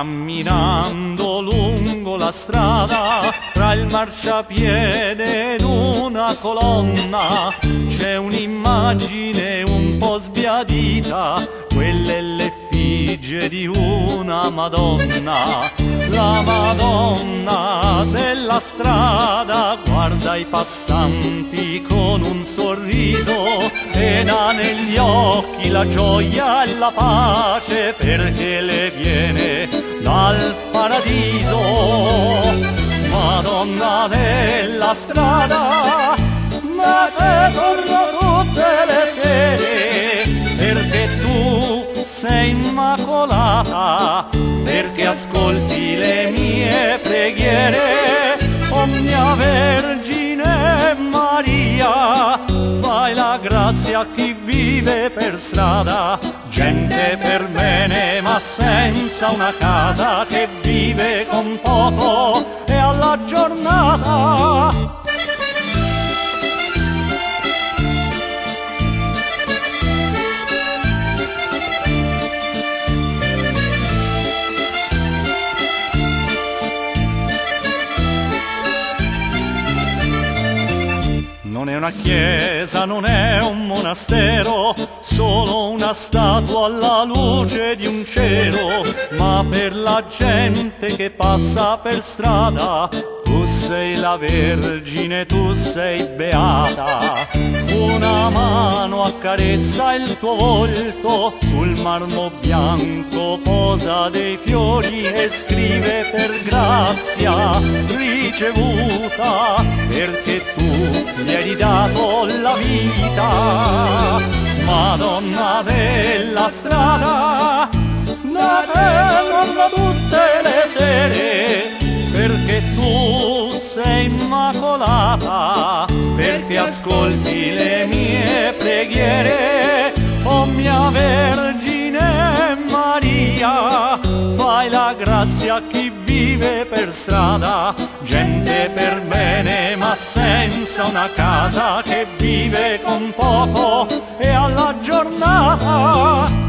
Camminando lungo la strada, tra il marciapiede ed una colonna, c'è un'immagine un po' sbiadita, quella è l'effigie di una Madonna. La Madonna della strada guarda i passanti con un sorriso ed ha negli occhi la gioia e la pace, perché le viene dal paradiso. Madonna della strada, da te torno tutte le sere, perché tu sei immacolata, perché ascolti le mie preghiere. O mia Vergine Maria, fai la grazia a chi vive per strada, gente per bene ma senza una casa, che vive con poco e alla giornata. Non è una chiesa, non è un monastero, solo una statua alla luce di un cielo, ma per la gente che passa per strada, tu sei la Vergine, tu sei beata. Una mano accarezza il tuo volto, sul marmo bianco posa dei fiori e scrive per grazia ricevuta, perché tu mi hai dato la vita. Madonna della strada, da te torno tutte le sere, perché tu sei immacolata, perché ascolti le mie preghiere. O mia Vergine Maria, fai la grazia a chi vive per strada, gente per bene ma senza una casa, che vive con poco e alla giornata.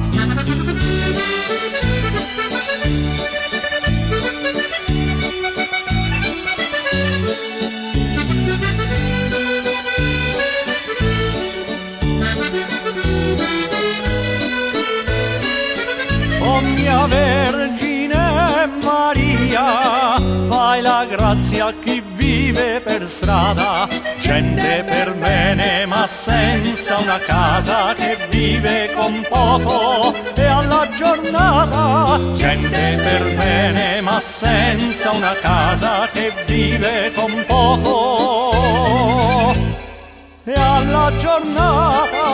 O mia Vergine Maria, fai la grazia a chi vive per strada, gente per bene ma senza una casa, che vive con poco e alla giornata. Gente per bene ma senza una casa, che vive con poco e alla giornata.